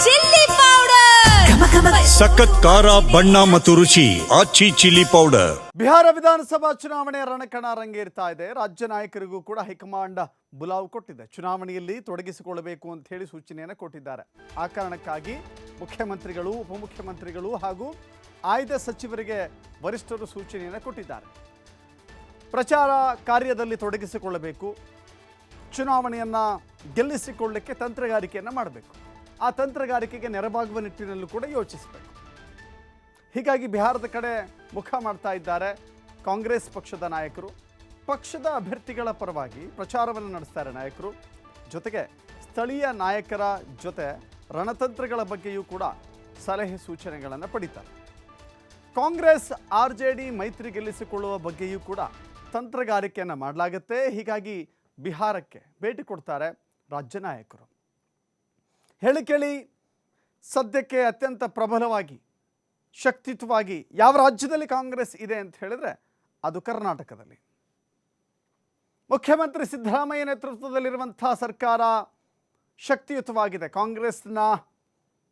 Chilli powder ಸಖತ್ ಖಾರ ಬಣ್ಣ ಮತ್ತು ರುಚಿ ಆಚಿ ಚಿಲ್ಲಿ ಪೌಡರ್. ಬಿಹಾರ ವಿಧಾನಸಭಾ ಚುನಾವಣೆ ರಣಕಣ ರಂಗೇರ್ತಾ ಇದೆ. ರಾಜ್ಯ ನಾಯಕರಿಗೂ ಕೂಡ ಹೈಕಮಾಂಡ್ ಬುಲಾವ್ ಕೊಟ್ಟಿದೆ. ಚುನಾವಣೆಯಲ್ಲಿ ತೊಡಗಿಸಿಕೊಳ್ಳಬೇಕು ಅಂತ ಹೇಳಿ ಸೂಚನೆಯನ್ನು ಕೊಟ್ಟಿದ್ದಾರೆ. ಆ ಕಾರಣಕ್ಕಾಗಿ ಮುಖ್ಯಮಂತ್ರಿಗಳು, ಉಪಮುಖ್ಯಮಂತ್ರಿಗಳು ಹಾಗೂ ಆಯ್ದ ಸಚಿವರಿಗೆ ವರಿಷ್ಠರು ಸೂಚನೆಯನ್ನು ಕೊಟ್ಟಿದ್ದಾರೆ. ಪ್ರಚಾರ ಕಾರ್ಯದಲ್ಲಿ ತೊಡಗಿಸಿಕೊಳ್ಳಬೇಕು, ಚುನಾವಣೆಯನ್ನು ಗೆಲ್ಲಿಸಿಕೊಳ್ಳಲಿಕ್ಕೆ ತಂತ್ರಗಾರಿಕೆಯನ್ನು ಮಾಡಬೇಕು, ಆ ತಂತ್ರಗಾರಿಕೆಗೆ ನೆರವಾಗುವ ನಿಟ್ಟಿನಲ್ಲೂ ಕೂಡ ಯೋಚಿಸಬೇಕು. ಹೀಗಾಗಿ ಬಿಹಾರದ ಕಡೆ ಮುಖ ಮಾಡ್ತಾ ಇದ್ದಾರೆ ಕಾಂಗ್ರೆಸ್ ಪಕ್ಷದ ನಾಯಕರು. ಪಕ್ಷದ ಅಭ್ಯರ್ಥಿಗಳ ಪರವಾಗಿ ಪ್ರಚಾರವನ್ನು ನಡೆಸ್ತಾರೆ ನಾಯಕರು. ಜೊತೆಗೆ ಸ್ಥಳೀಯ ನಾಯಕರ ಜೊತೆ ರಣತಂತ್ರಗಳ ಬಗ್ಗೆಯೂ ಕೂಡ ಸಲಹೆ ಸೂಚನೆಗಳನ್ನು ಪಡಿತಾರೆ. ಕಾಂಗ್ರೆಸ್ RJD ಮೈತ್ರಿ ಗೆಲ್ಲಿಸಿಕೊಳ್ಳುವ ಬಗ್ಗೆಯೂ ಕೂಡ ತಂತ್ರಗಾರಿಕೆಯನ್ನು ಮಾಡಲಾಗುತ್ತೆ. ಹೀಗಾಗಿ ಬಿಹಾರಕ್ಕೆ ಭೇಟಿ ಕೊಡ್ತಾರೆ ರಾಜ್ಯ ನಾಯಕರು. ಹೇಳಿ ಕೇಳಿ ಸದ್ಯಕ್ಕೆ ಅತ್ಯಂತ ಪ್ರಬಲವಾಗಿ, ಶಕ್ತಿಯುತವಾಗಿ ಯಾವ ರಾಜ್ಯದಲ್ಲಿ ಕಾಂಗ್ರೆಸ್ ಇದೆ ಅಂತ ಹೇಳಿದ್ರೆ ಅದು ಕರ್ನಾಟಕದಲ್ಲಿ. ಮುಖ್ಯಮಂತ್ರಿ ಸಿದ್ದರಾಮಯ್ಯ ನೇತೃತ್ವದಲ್ಲಿರುವಂಥ ಸರ್ಕಾರ ಶಕ್ತಿಯುತವಾಗಿದೆ. ಕಾಂಗ್ರೆಸ್ನ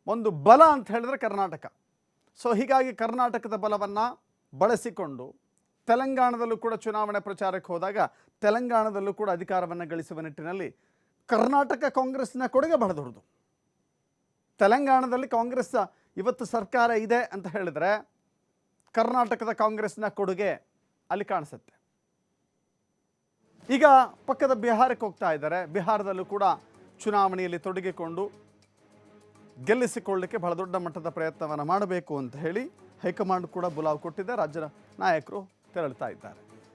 ಒಂದು ಬಲ ಅಂತ ಹೇಳಿದ್ರೆ ಕರ್ನಾಟಕ. ಸೊ ಹೀಗಾಗಿ ಕರ್ನಾಟಕದ ಬಲವನ್ನು ಬಳಸಿಕೊಂಡು ತೆಲಂಗಾಣದಲ್ಲೂ ಕೂಡ ಚುನಾವಣೆ ಪ್ರಚಾರಕ್ಕೆ ಹೋದಾಗ ತೆಲಂಗಾಣದಲ್ಲೂ ಕೂಡ ಅಧಿಕಾರವನ್ನು ಗಳಿಸುವ ನಿಟ್ಟಿನಲ್ಲಿ ಕರ್ನಾಟಕ ಕಾಂಗ್ರೆಸ್ನ ಕೊಡುಗೆ ಬಹಳ ದೊಡ್ಡದು. ತೆಲಂಗಾಣದಲ್ಲಿ ಕಾಂಗ್ರೆಸ್ ಇವತ್ತು ಸರ್ಕಾರ ಇದೆ ಅಂತ ಹೇಳಿದ್ರೆ ಕರ್ನಾಟಕದ ಕಾಂಗ್ರೆಸ್ನ ಕೊಡುಗೆ ಅಲ್ಲಿ ಕಾಣಿಸುತ್ತೆ. ಈಗ ಪಕ್ಕದ ಬಿಹಾರಕ್ಕೆ ಹೋಗ್ತಾ ಇದ್ದಾರೆ. ಬಿಹಾರದಲ್ಲೂ ಕೂಡ ಚುನಾವಣೆಯಲ್ಲಿ ತೊಡಗಿಕೊಂಡು ಗೆಲ್ಲಿಸಿಕೊಳ್ಳಲಿಕ್ಕೆ ಬಹಳ ದೊಡ್ಡ ಮಟ್ಟದ ಪ್ರಯತ್ನವನ್ನು ಮಾಡಬೇಕು ಅಂತ ಹೇಳಿ ಹೈಕಮಾಂಡ್ ಕೂಡ ಬುಲಾವ್ ಕೊಟ್ಟಿದೆ. ರಾಜ್ಯದ ನಾಯಕರು ತೆರಳುತ್ತಾ ಇದ್ದಾರೆ.